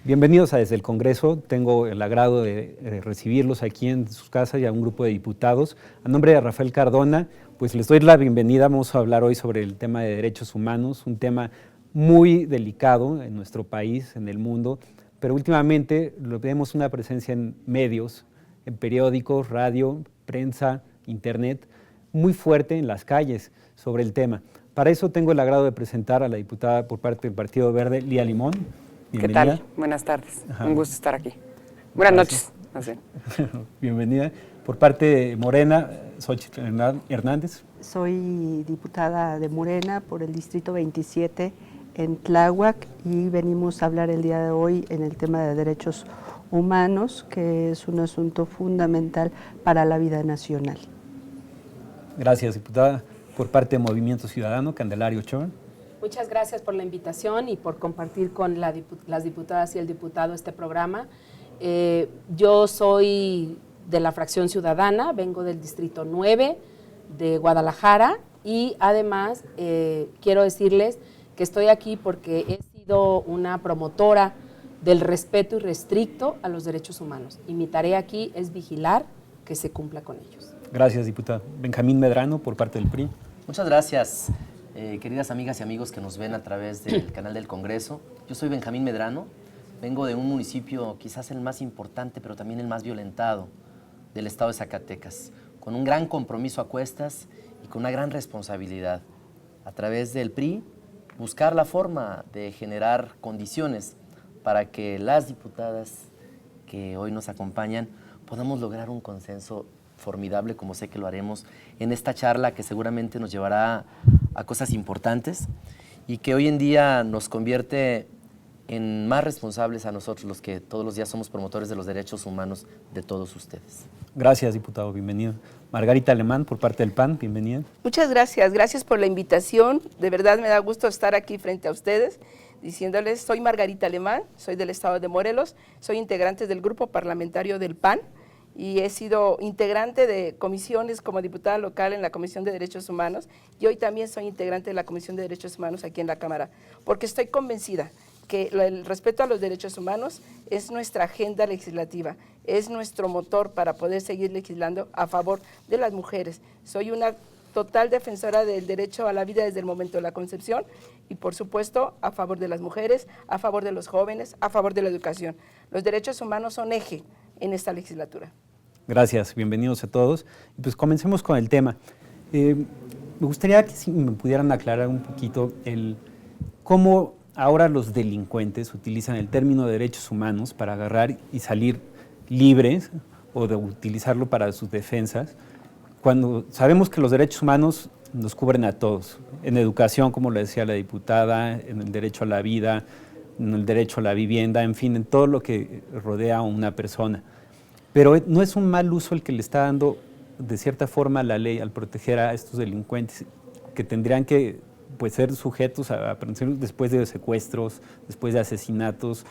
Bienvenidos a Desde el Congreso. Tengo el agrado de recibirlos aquí en sus casas y a un grupo de diputados. A nombre de Rafael Cardona, pues les doy la bienvenida. Vamos a hablar hoy sobre el tema de derechos humanos, un tema muy delicado en nuestro país, en el mundo, pero últimamente vemos una presencia en medios, en periódicos, radio, prensa, internet, muy fuerte en las calles sobre el tema. Para eso tengo el agrado de presentar a la diputada por parte del Partido Verde, Lía Limón. Bienvenida. ¿Qué tal? Buenas tardes. Un gusto estar aquí. Buenas noches. Bienvenida. Por parte de Morena, Xóchitl Hernández. Soy diputada de Morena por el Distrito 27 en Tláhuac y venimos a hablar el día de hoy en el tema de derechos humanos, que es un asunto fundamental para la vida nacional. Gracias, diputada. Por parte de Movimiento Ciudadano, Candelaria Ochoa. Muchas gracias por la invitación y por compartir con las diputadas y el diputado este programa. Yo soy de la fracción ciudadana, vengo del Distrito 9 de Guadalajara y además quiero decirles que estoy aquí porque he sido una promotora del respeto irrestricto a los derechos humanos y mi tarea aquí es vigilar que se cumpla con ellos. Gracias, diputada. Benjamín Medrano, por parte del PRI. Muchas gracias. Queridas amigas y amigos que nos ven a través del canal del Congreso, yo soy Benjamín Medrano, vengo de un municipio quizás el más importante, pero también el más violentado del estado de Zacatecas, con un gran compromiso a cuestas y con una gran responsabilidad. A través del PRI, buscar la forma de generar condiciones para que las diputadas que hoy nos acompañan podamos lograr un consenso formidable, como sé que lo haremos en esta charla que seguramente nos llevará a cosas importantes y que hoy en día nos convierte en más responsables a nosotros, los que todos los días somos promotores de los derechos humanos de todos ustedes. Gracias, diputado, bienvenido. Margarita Alemán, por parte del PAN, bienvenida. Muchas gracias, gracias por la invitación. De verdad me da gusto estar aquí frente a ustedes, diciéndoles, soy Margarita Alemán, soy del estado de Morelos, soy integrante del grupo parlamentario del PAN, y he sido integrante de comisiones como diputada local en la Comisión de Derechos Humanos y hoy también soy integrante de la Comisión de Derechos Humanos aquí en la Cámara, porque estoy convencida que el respeto a los derechos humanos es nuestra agenda legislativa, es nuestro motor para poder seguir legislando a favor de las mujeres. Soy una total defensora del derecho a la vida desde el momento de la concepción y, por supuesto, a favor de las mujeres, a favor de los jóvenes, a favor de la educación. Los derechos humanos son eje en esta legislatura. Gracias, bienvenidos a todos. Pues comencemos con el tema. Me gustaría que si me pudieran aclarar un poquito cómo ahora los delincuentes utilizan el término de derechos humanos para agarrar y salir libres o de utilizarlo para sus defensas, cuando sabemos que los derechos humanos nos cubren a todos, en educación, como le decía la diputada, en el derecho a la vida, en el derecho a la vivienda, en fin, en todo lo que rodea a una persona. Pero no es un mal uso el que le está dando, de cierta forma, la ley al proteger a estos delincuentes que tendrían que ser sujetos a aprehensión después de secuestros, después de asesinatos,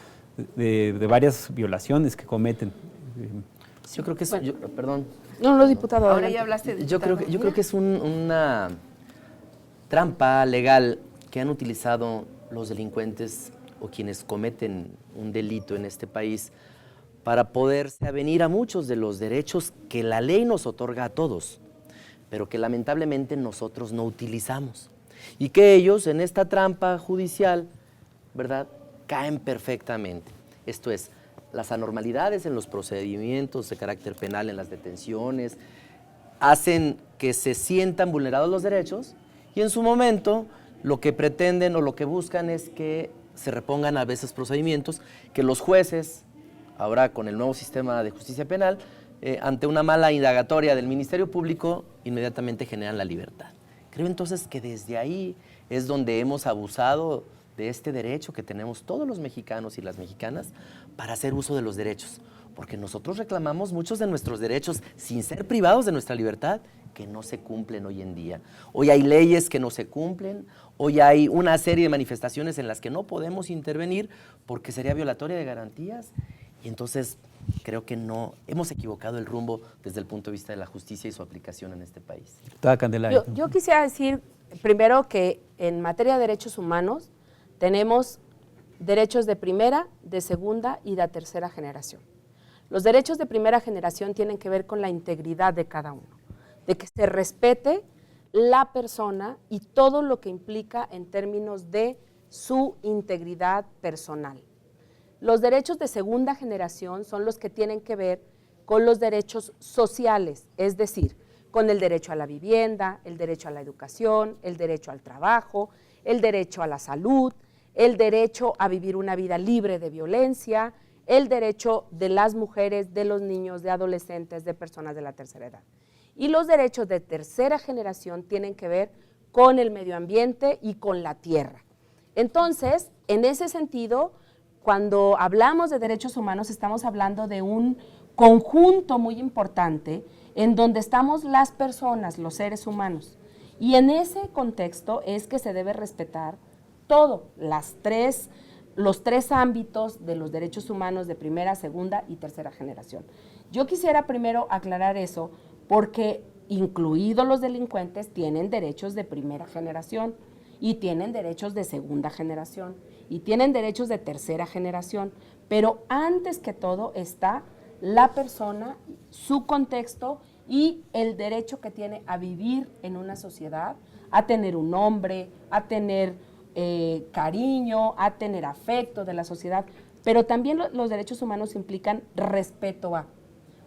de varias violaciones que cometen. Yo creo que es, perdón. No, diputado. Ahora ya hablaste de yo creo que es una trampa legal que han utilizado los delincuentes o quienes cometen un delito en este país para poderse avenir a muchos de los derechos que la ley nos otorga a todos, pero que lamentablemente nosotros no utilizamos. Y que ellos en esta trampa judicial, ¿verdad?, caen perfectamente. Esto es, las anormalidades en los procedimientos de carácter penal, en las detenciones, hacen que se sientan vulnerados los derechos y en su momento lo que pretenden o lo que buscan es que se repongan a veces procedimientos que los jueces, ahora con el nuevo sistema de justicia penal, ante una mala indagatoria del Ministerio Público, inmediatamente generan la libertad. Creo entonces que desde ahí es donde hemos abusado de este derecho que tenemos todos los mexicanos y las mexicanas para hacer uso de los derechos, porque nosotros reclamamos muchos de nuestros derechos sin ser privados de nuestra libertad, que no se cumplen hoy en día. Hoy hay leyes que no se cumplen, hoy hay una serie de manifestaciones en las que no podemos intervenir porque sería violatoria de garantías. Y entonces creo que no hemos equivocado el rumbo desde el punto de vista de la justicia y su aplicación en este país. Yo quisiera decir primero que en materia de derechos humanos tenemos derechos de primera, de segunda y de tercera generación. Los derechos de primera generación tienen que ver con la integridad de cada uno, de que se respete la persona y todo lo que implica en términos de su integridad personal. Los derechos de segunda generación son los que tienen que ver con los derechos sociales, es decir, con el derecho a la vivienda, el derecho a la educación, el derecho al trabajo, el derecho a la salud, el derecho a vivir una vida libre de violencia, el derecho de las mujeres, de los niños, de adolescentes, de personas de la tercera edad. Y los derechos de tercera generación tienen que ver con el medio ambiente y con la tierra. Entonces, en ese sentido, cuando hablamos de derechos humanos, estamos hablando de un conjunto muy importante en donde estamos las personas, los seres humanos. Y en ese contexto es que se debe respetar todo, los tres ámbitos de los derechos humanos de primera, segunda y tercera generación. Yo quisiera primero aclarar eso porque incluidos los delincuentes tienen derechos de primera generación y tienen derechos de segunda generación y tienen derechos de tercera generación, pero antes que todo está la persona, su contexto y el derecho que tiene a vivir en una sociedad, a tener un nombre, a tener cariño, a tener afecto de la sociedad, pero también los derechos humanos implican respeto a.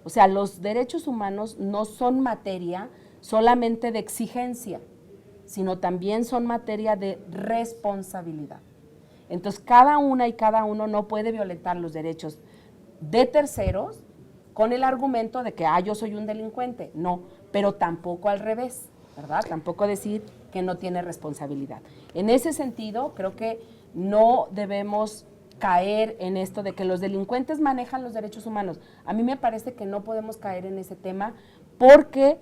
O sea, los derechos humanos no son materia solamente de exigencia, sino también son materia de responsabilidad. Entonces, cada una y cada uno no puede violentar los derechos de terceros con el argumento de que, yo soy un delincuente. No, pero tampoco al revés, ¿verdad? Tampoco decir que no tiene responsabilidad. En ese sentido, creo que no debemos caer en esto de que los delincuentes manejan los derechos humanos. A mí me parece que no podemos caer en ese tema porque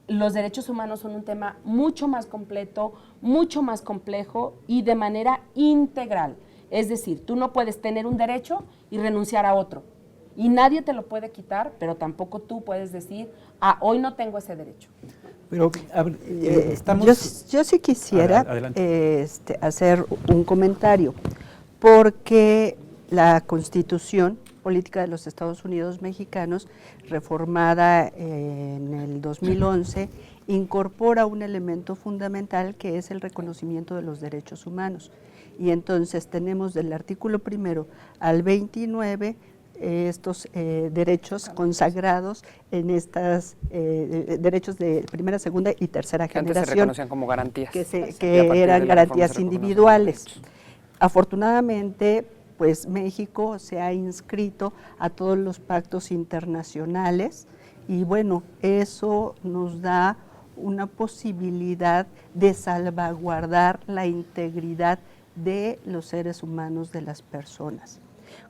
los derechos humanos son un tema mucho más completo, mucho más complejo y de manera integral. Es decir, tú no puedes tener un derecho y renunciar a otro. Y nadie te lo puede quitar, pero tampoco tú puedes decir, hoy no tengo ese derecho. Pero estamos... Yo sí quisiera hacer un comentario, porque la Constitución Política de los Estados Unidos Mexicanos, reformada en el 2011, incorpora un elemento fundamental que es el reconocimiento de los derechos humanos. Y entonces tenemos del artículo 1 al 29 estos derechos consagrados en estos derechos de primera, segunda y tercera generación. Antes se reconocían como garantías. Que eran garantías individuales. Afortunadamente, pues México se ha inscrito a todos los pactos internacionales y bueno, eso nos da una posibilidad de salvaguardar la integridad de los seres humanos, de las personas.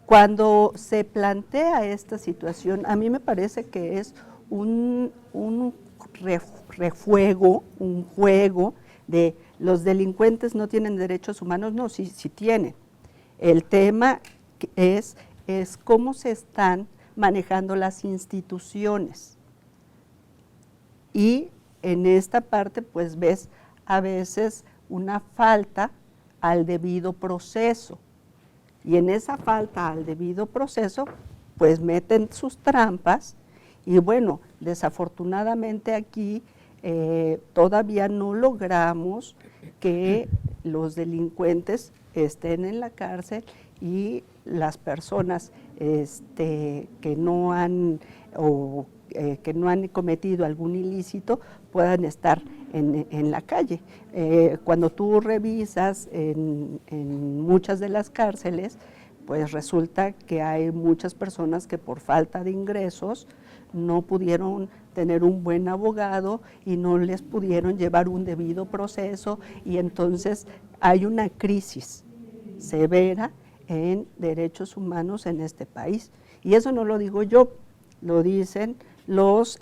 Cuando se plantea esta situación, a mí me parece que es un juego de los delincuentes no tienen derechos humanos. No, sí tienen. El tema es cómo se están manejando las instituciones. Y en esta parte, pues ves a veces una falta al debido proceso. Y en esa falta al debido proceso, pues meten sus trampas y bueno, desafortunadamente aquí todavía no logramos que los delincuentes estén en la cárcel y las personas que no han cometido algún ilícito puedan estar en la calle. Cuando tú revisas en muchas de las cárceles, pues resulta que hay muchas personas que por falta de ingresos no pudieron tener un buen abogado y no les pudieron llevar un debido proceso y entonces hay una crisis severa en derechos humanos en este país. Y eso no lo digo yo, lo dicen los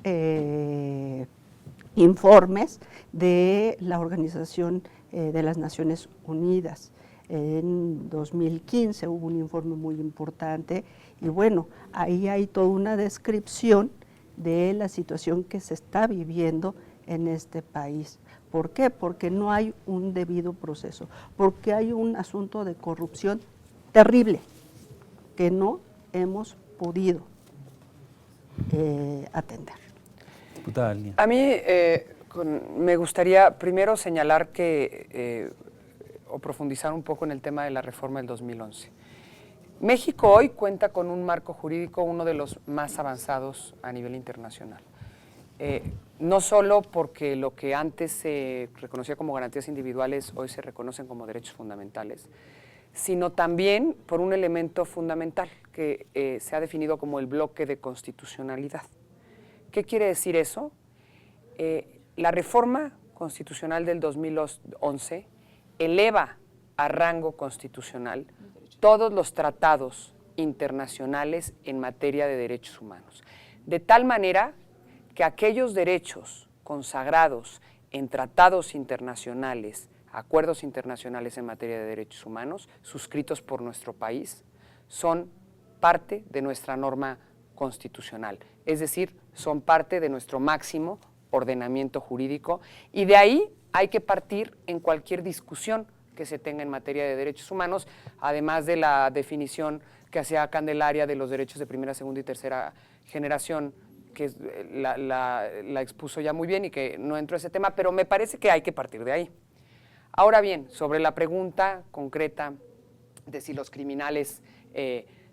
informes de la Organización de las Naciones Unidas. En 2015 hubo un informe muy importante y bueno, ahí hay toda una descripción de la situación que se está viviendo en este país. ¿Por qué? Porque no hay un debido proceso, porque hay un asunto de corrupción terrible que no hemos podido atender. Diputada Lía. A mí me gustaría primero señalar o profundizar un poco en el tema de la reforma del 2011. México hoy cuenta con un marco jurídico, uno de los más avanzados a nivel internacional. No solo porque lo que antes se reconocía como garantías individuales hoy se reconocen como derechos fundamentales, sino también por un elemento fundamental que se ha definido como el bloque de constitucionalidad. ¿Qué quiere decir eso? La reforma constitucional del 2011 eleva a rango constitucional todos los tratados internacionales en materia de derechos humanos, de tal manera que aquellos derechos consagrados en tratados internacionales, acuerdos internacionales en materia de derechos humanos, suscritos por nuestro país, son parte de nuestra norma constitucional, es decir, son parte de nuestro máximo ordenamiento jurídico, y de ahí hay que partir en cualquier discusión que se tenga en materia de derechos humanos, además de la definición que hacía Candelaria de los derechos de primera, segunda y tercera generación, que la expuso ya muy bien y que no entro a ese tema, pero me parece que hay que partir de ahí. Ahora bien, sobre la pregunta concreta de si los criminales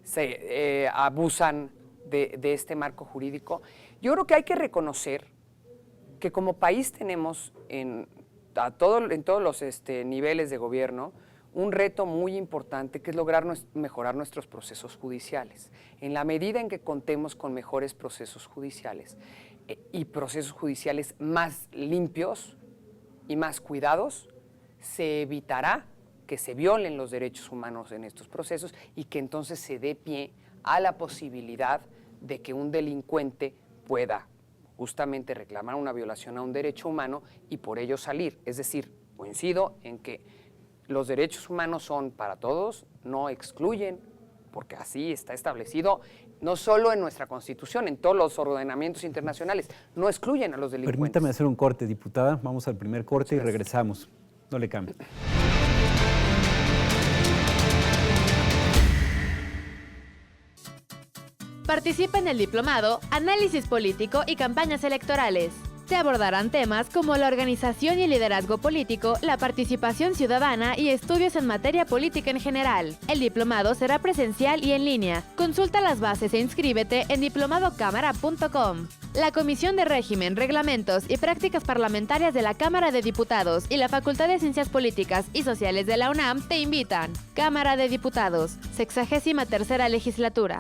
se abusan de este marco jurídico, yo creo que hay que reconocer que como país tenemos en todos los niveles de gobierno un reto muy importante, que es lograr mejorar nuestros procesos judiciales. En la medida en que contemos con mejores procesos judiciales y procesos judiciales más limpios y más cuidados, se evitará que se violen los derechos humanos en estos procesos y que entonces se dé pie a la posibilidad de que un delincuente pueda justamente reclamar una violación a un derecho humano y por ello salir. Es decir, coincido en que los derechos humanos son para todos, no excluyen, porque así está establecido, no solo en nuestra Constitución, en todos los ordenamientos internacionales, no excluyen a los delincuentes. Permítame hacer un corte, diputada. Vamos al primer corte y regresamos. No le cambie. Participa en el diplomado Análisis Político y Campañas Electorales. Se abordarán temas como la organización y el liderazgo político, la participación ciudadana y estudios en materia política en general. El diplomado será presencial y en línea. Consulta las bases e inscríbete en diplomadocámara.com. La Comisión de Régimen, Reglamentos y Prácticas Parlamentarias de la Cámara de Diputados y la Facultad de Ciencias Políticas y Sociales de la UNAM te invitan. Cámara de Diputados, 63ª Legislatura.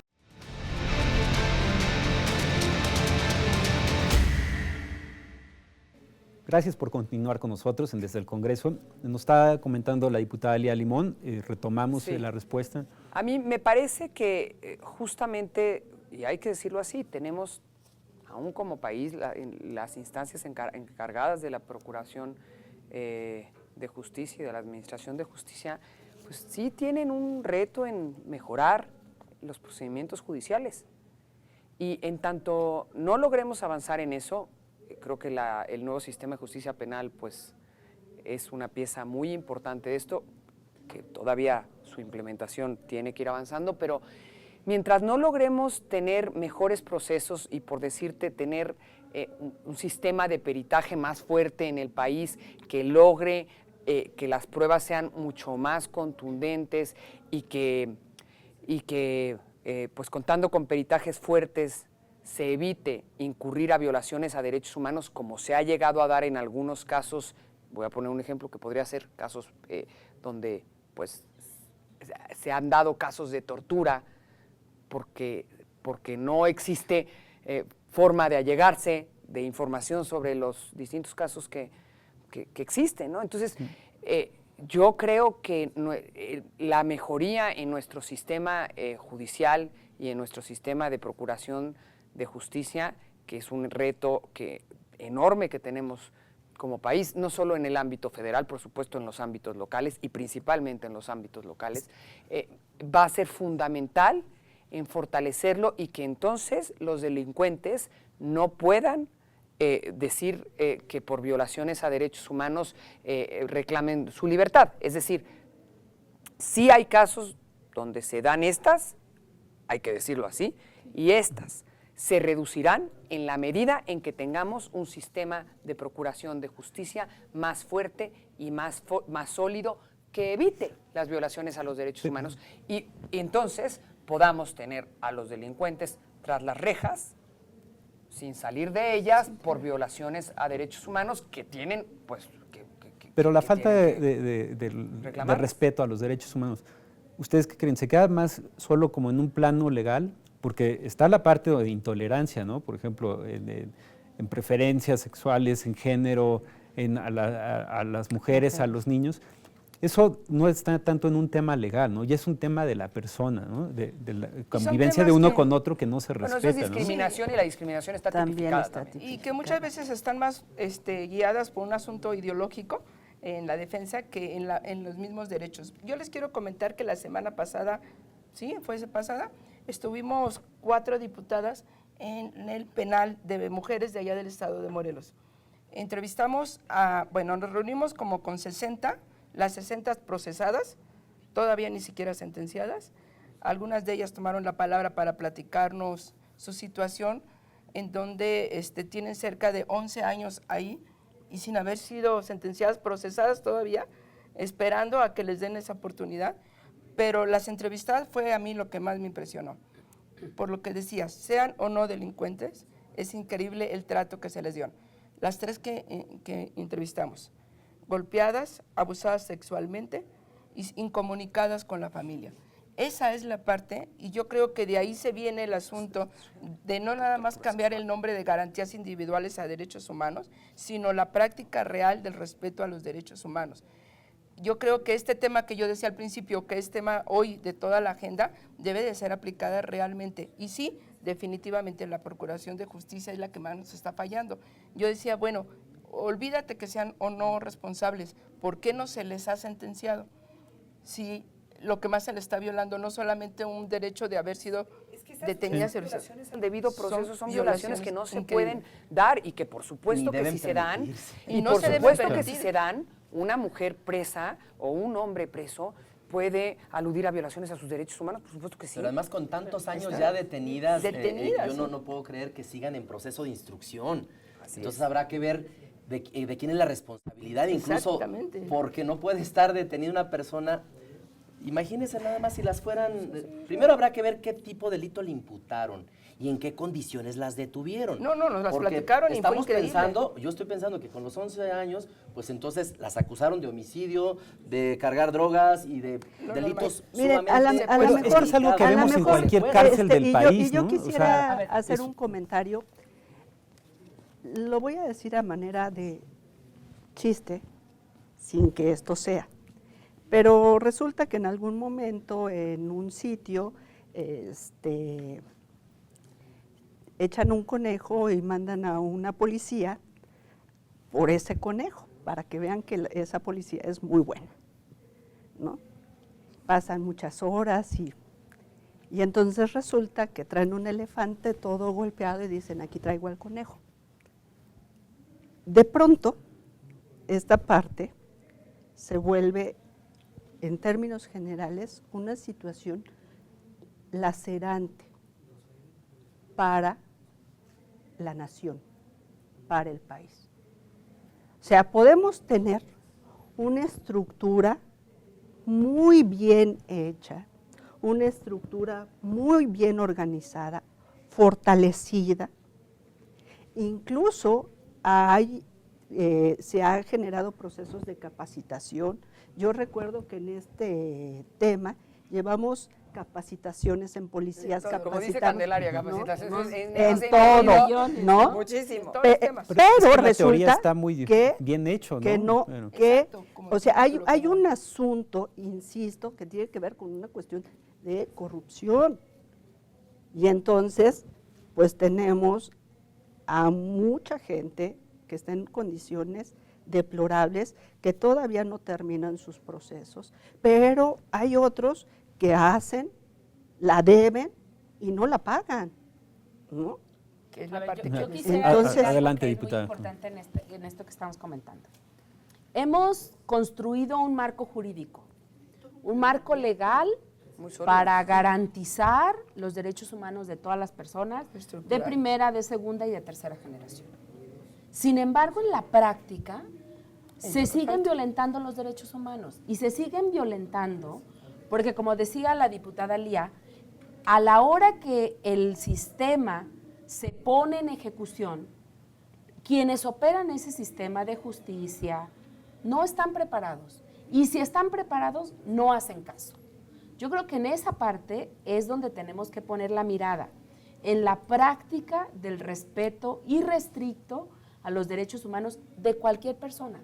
Gracias por continuar con nosotros Desde el Congreso. Nos está comentando la diputada Lía Limón, retomamos Sí. La respuesta. A mí me parece que justamente, y hay que decirlo así, tenemos, aún como país, las instancias encargadas de la Procuración de Justicia y de la Administración de Justicia, pues sí tienen un reto en mejorar los procedimientos judiciales. Y en tanto no logremos avanzar en eso, creo que el nuevo sistema de justicia penal pues, es una pieza muy importante de esto, que todavía su implementación tiene que ir avanzando, pero mientras no logremos tener mejores procesos y, por decirte, tener un sistema de peritaje más fuerte en el país que logre que las pruebas sean mucho más contundentes y que pues contando con peritajes fuertes se evite incurrir a violaciones a derechos humanos, como se ha llegado a dar en algunos casos. Voy a poner un ejemplo que podría ser casos donde pues, se han dado casos de tortura porque no existe forma de allegarse de información sobre los distintos casos que existen, ¿no? Entonces, yo creo que la mejoría en nuestro sistema judicial y en nuestro sistema de procuración de justicia, que es un reto enorme que tenemos como país, no solo en el ámbito federal, por supuesto en los ámbitos locales y principalmente en los ámbitos locales, va a ser fundamental en fortalecerlo y que entonces los delincuentes no puedan decir que por violaciones a derechos humanos reclamen su libertad. Es decir, sí hay casos donde se dan estas, hay que decirlo así, y estas se reducirán en la medida en que tengamos un sistema de procuración de justicia más fuerte y más sólido que evite las violaciones a los derechos humanos y entonces podamos tener a los delincuentes tras las rejas sin salir de ellas por violaciones a derechos humanos que tienen, pues... Pero la falta de respeto a los derechos humanos, ¿ustedes qué creen? ¿Se queda más solo como en un plano legal? Porque está la parte de intolerancia, ¿no? Por ejemplo, en preferencias sexuales, en género, a las mujeres, a los niños. Eso no está tanto en un tema legal, ¿no? Ya es un tema de la persona, ¿no? De la convivencia de uno con otro que no se respeta, bueno, eso es discriminación, ¿no? Y la discriminación está tipificada también. Y que muchas veces están más guiadas por un asunto ideológico en la defensa que en los mismos derechos. Yo les quiero comentar que la semana pasada, ¿sí? ¿Fue pasada? Estuvimos 4 diputadas en el penal de mujeres de allá del estado de Morelos. Entrevistamos nos reunimos como con 60, las 60 procesadas, todavía ni siquiera sentenciadas. Algunas de ellas tomaron la palabra para platicarnos su situación, en donde tienen cerca de 11 años ahí y sin haber sido sentenciadas, procesadas todavía, esperando a que les den esa oportunidad. Pero las entrevistadas fue a mí lo que más me impresionó. Por lo que decía, sean o no delincuentes, es increíble el trato que se les dio. Las 3 que entrevistamos, golpeadas, abusadas sexualmente y incomunicadas con la familia. Esa es la parte, y yo creo que de ahí se viene el asunto de no nada más cambiar el nombre de garantías individuales a derechos humanos, sino la práctica real del respeto a los derechos humanos. Yo creo que este tema que yo decía al principio, que es tema hoy de toda la agenda, debe de ser aplicada realmente. Y sí, definitivamente la Procuración de Justicia es la que más nos está fallando. Yo decía, bueno, olvídate que sean o no responsables, ¿por qué no se les ha sentenciado? Si lo que más se les está violando no solamente un derecho de haber sido detenidas. Son violaciones al debido proceso, son violaciones que no se pueden dar y que por supuesto que si se dan, y no por supuesto que si se dan, una mujer presa o un hombre preso puede aludir a violaciones a sus derechos humanos, por supuesto que sí. Pero además con tantos años ya detenidas, yo no puedo creer que sigan en proceso de instrucción. Entonces habrá que ver de quién es la responsabilidad, incluso porque no puede estar detenida una persona. Imagínense nada más si las fueran. Primero habrá que ver qué tipo de delito le imputaron y en qué condiciones las detuvieron. No, nos las platicaron y fue increíble. Yo estoy pensando que con los 11 años, pues entonces las acusaron de homicidio, de cargar drogas y de delitos sumamente... a lo mejor es algo que vemos en cualquier cárcel del país, yo ¿no? quisiera hacer un comentario. Lo voy a decir a manera de chiste, sin que esto sea. Pero resulta que en algún momento en un sitio echan un conejo y mandan a una policía por ese conejo, para que vean que esa policía es muy buena, ¿no? Pasan muchas horas y entonces resulta que traen un elefante todo golpeado y dicen, aquí traigo al conejo. De pronto, esta parte se vuelve, en términos generales, una situación lacerante para la nación, para el país. O sea, podemos tener una estructura muy bien hecha, una estructura muy bien organizada, fortalecida. Incluso se han generado procesos de capacitación. Yo recuerdo que en este tema llevamos capacitaciones en policías, como dice Candelaria, capacitaciones en todo, ¿no? Muchísimo. Pero resulta está muy que bien hecho, ¿no? O sea, hay un asunto, insisto, que tiene que ver con una cuestión de corrupción. Y entonces, pues tenemos a mucha gente que está en condiciones deplorables, que todavía no terminan sus procesos, pero hay otros que la deben y no la pagan, ¿no? Que es la parte yo quisiera Entonces, adelante, que diputada. es muy importante en esto que estamos comentando. Hemos construido un marco jurídico, un marco legal Muy sólido. para garantizar los derechos humanos de todas las personas, de Estructural. primera, de segunda y de tercera generación. Sin embargo, en la práctica, se siguen violentando los derechos humanos y se siguen violentando porque, como decía la diputada Lía, a la hora que el sistema se pone en ejecución, quienes operan ese sistema de justicia no están preparados. Y si están preparados, no hacen caso. Yo creo que en esa parte es donde tenemos que poner la mirada, en la práctica del respeto irrestricto a los derechos humanos de cualquier persona.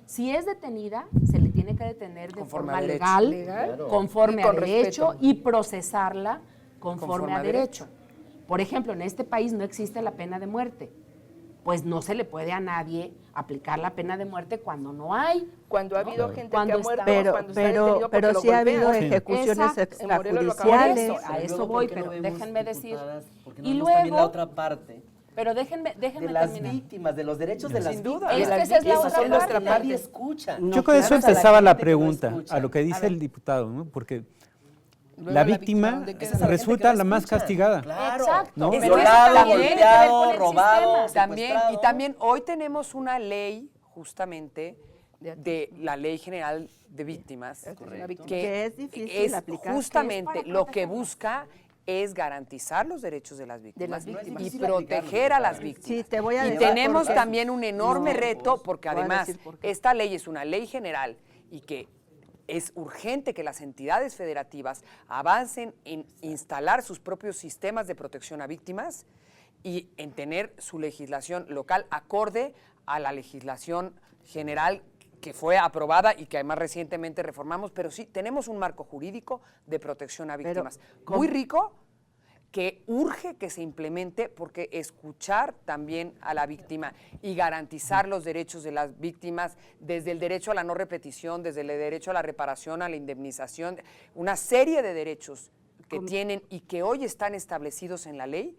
Si es detenida, se le tiene que detener de Conforme forma a derecho. legal, Legal. conforme Y a con derecho respeto. y procesarla conforme Conforme a a derecho. Por ejemplo, en este país no existe la pena de muerte. Pues no se le puede a nadie aplicar la pena de muerte cuando no hay. Cuando ha habido gente Cuando que ha está- muerto, Pero, cuando está detenido pero, porque pero lo sí ha habido golpean. ejecuciones Exacto. En Morelos lo Por acaban extrajudiciales. eso, a Pero eso luego, voy, ¿por qué no pero vemos, déjenme decir. diputadas, por qué no Y vemos también la luego, otra parte pero déjenme de las terminar. víctimas, de los derechos de las Sin duda. víctimas? Es que esa es la Esas otra son las parte. que nadie escucha. No, Yo con eso claro, a la empezaba la gente que no pregunta, escucha. a lo que dice ver. el diputado, ¿no? Porque Luego la víctima ¿dónde queda? Esa es la gente resulta que no la más escucha. castigada. Claro. Exacto. ¿no? Es que Violado, eso también tiene que ver golpeado, con el robado, sistema. También, secuestrado. y también hoy tenemos una ley justamente de la Ley General de Víctimas, Que es difícil es aplicar. justamente Que es para lo que protegerlas. busca es garantizar los derechos de las víctimas, víctimas. y difícil proteger a las aplicarlo, víctimas. Sí, te voy a y decir tenemos por qué. también un enorme No, reto porque voy a además decir por qué. esta ley es una ley general y que es urgente que las entidades federativas avancen en instalar sus propios sistemas de protección a víctimas y en tener su legislación local acorde a la legislación general que fue aprobada y que además recientemente reformamos, pero sí tenemos un marco jurídico de protección a Pero, víctimas ¿cómo? muy rico, que urge que se implemente, porque escuchar también a la víctima y garantizar los derechos de las víctimas, desde el derecho a la no repetición, desde el derecho a la reparación, a la indemnización, una serie de derechos que tienen y que hoy están establecidos en la ley,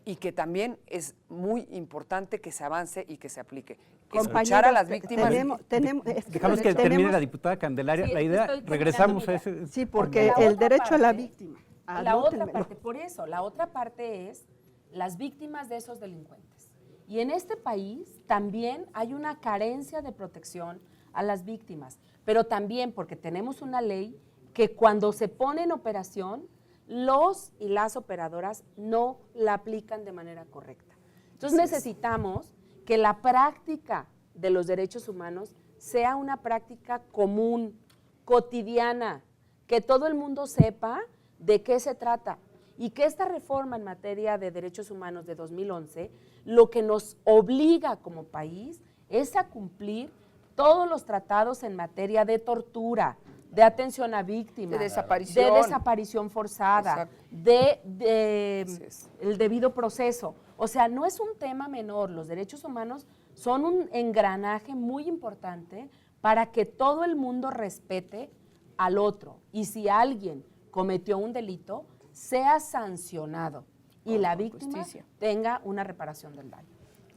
y que también es muy importante que se avance y que se aplique. Escuchar a las víctimas. Dejamos que termine la diputada Candelaria. Sí, La es que idea, estoy regresamos a terminando, ese. Sí, porque La el otra derecho a la parte- víctima. La otra anótenmelo. parte, por eso, la otra parte es las víctimas de esos delincuentes. Y en este país también hay una carencia de protección a las víctimas, pero también porque tenemos una ley que cuando se pone en operación, los y las operadoras no la aplican de manera correcta. Entonces necesitamos que la práctica de los derechos humanos sea una práctica común, cotidiana, que todo el mundo sepa de qué se trata y que esta reforma en materia de derechos humanos de 2011 lo que nos obliga como país es a cumplir todos los tratados en materia de tortura, de atención a víctimas, De desaparición. de desaparición forzada, Exacto. Así es. el debido proceso. O sea, no es un tema menor. Los derechos humanos son un engranaje muy importante para que todo el mundo respete al otro. Y si alguien cometió un delito, sea sancionado y la víctima justicia. tenga una reparación del daño.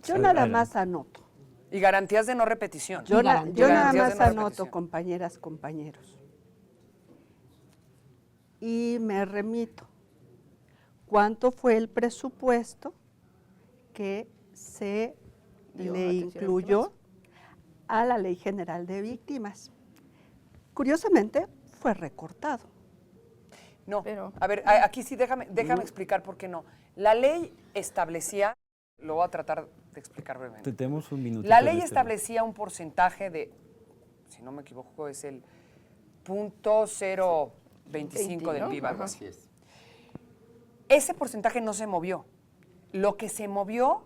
Yo nada más anoto. Y garantías de no repetición. Yo nada Garantías de más no anoto, repetición. compañeras, compañeros. Y me remito. ¿Cuánto fue el presupuesto que se Dio le atención a incluyó a la Ley General de Víctimas? Curiosamente, fue recortado. No, Pero- a ver, aquí sí déjame explicar por qué no. La ley establecía, lo voy a tratar de explicar brevemente. Tenemos un minuto. La ley establecía un porcentaje de, si no me equivoco, es el 0.025 del ¿no? PIB, algo Ajá. así. Ese porcentaje no se movió. Lo que se movió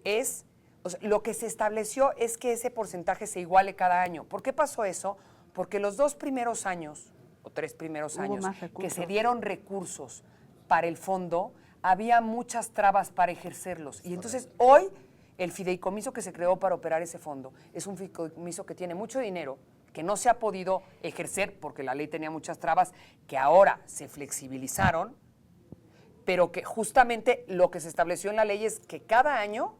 es, o sea, lo que se estableció es que ese porcentaje se iguale cada año. ¿Por qué pasó eso? Porque los 2 primeros años, o 3 primeros Hubo años, más que recursos. se dieron recursos para el fondo, había muchas trabas para ejercerlos. Y entonces hoy el fideicomiso que se creó para operar ese fondo es un fideicomiso que tiene mucho dinero, que no se ha podido ejercer porque la ley tenía muchas trabas, que ahora se flexibilizaron, pero que justamente lo que se estableció en la ley es que cada año,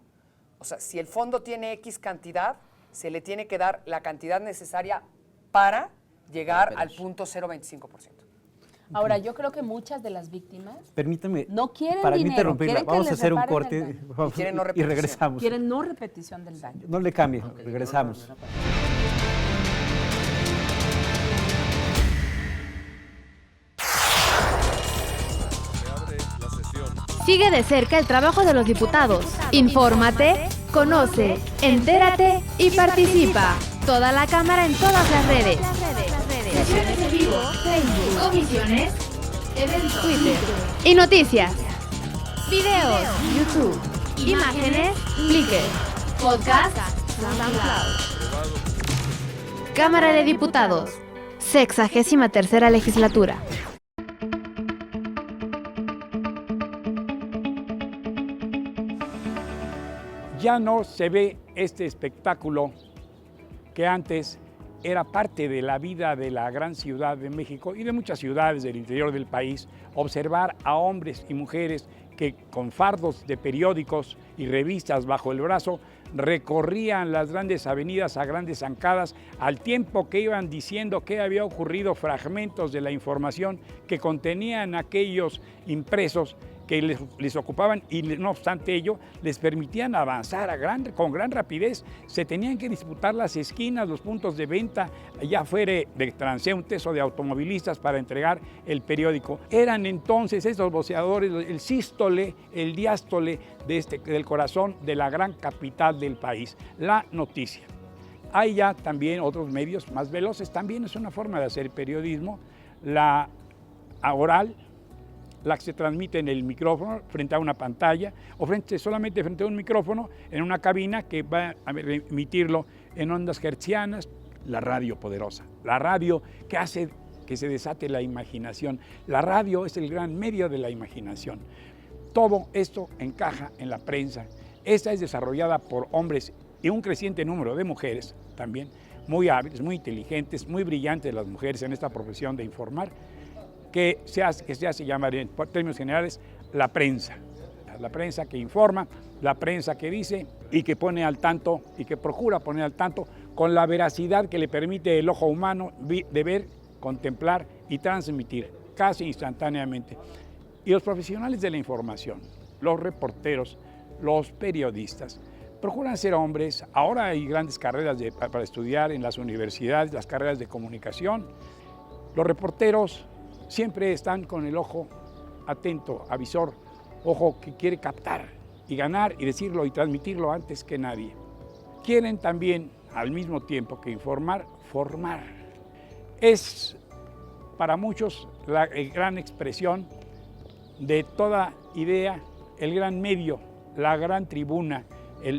o sea, si el fondo tiene X cantidad, se le tiene que dar la cantidad necesaria para llegar al punto 0.25%. Ahora, yo creo que muchas de las víctimas Permítame, no quieren para no dinero, interrumpirla, quieren que vamos a les hacer un reparen corte el daño. vamos- quieren no y repetición. regresamos. quieren no repetición del daño. No le cambie, regresamos. Sigue de cerca el trabajo de los diputados. Infórmate, conoce, entérate y participa. Toda la Cámara en todas las redes. Sesiones en vivo, Facebook, comisiones, eventos, Twitter y noticias. Videos, YouTube, imágenes, Flickr, podcast, SoundCloud. Cámara de Diputados, 63ª legislatura. Ya no se ve este espectáculo que antes era parte de la vida de la gran ciudad de México y de muchas ciudades del interior del país, observar a hombres y mujeres que con fardos de periódicos y revistas bajo el brazo recorrían las grandes avenidas a grandes zancadas al tiempo que iban diciendo qué había ocurrido, fragmentos de la información que contenían aquellos impresos que les ocupaban y no obstante ello les permitían avanzar con gran rapidez. Se tenían que disputar las esquinas, los puntos de venta, ya fuera de transeúntes o de automovilistas para entregar el periódico. Eran entonces estos voceadores el sístole, el diástole del corazón de la gran capital del país, la noticia. Hay ya también otros medios más veloces, también es una forma de hacer periodismo, la oral, la que se transmite en el micrófono frente a una pantalla o solamente frente a un micrófono en una cabina que va a emitirlo en ondas hertzianas, la radio poderosa, la radio que hace que se desate la imaginación. La radio es el gran medio de la imaginación. Todo esto encaja en la prensa. Esta es desarrollada por hombres y un creciente número de mujeres también, muy hábiles, muy inteligentes, muy brillantes las mujeres en esta profesión de informar, que se hace llamar en términos generales la prensa que informa, la prensa que dice y que pone al tanto y que procura poner al tanto con la veracidad que le permite el ojo humano de ver, contemplar y transmitir casi instantáneamente. Y los profesionales de la información, los reporteros, los periodistas, procuran ser hombres. Ahora hay grandes carreras para estudiar en las universidades, las carreras de comunicación. Los reporteros siempre están con el ojo atento, avisor, ojo que quiere captar y ganar y decirlo y transmitirlo antes que nadie. Quieren también, al mismo tiempo que informar, formar. Es para muchos la gran expresión de toda idea, el gran medio, la gran tribuna,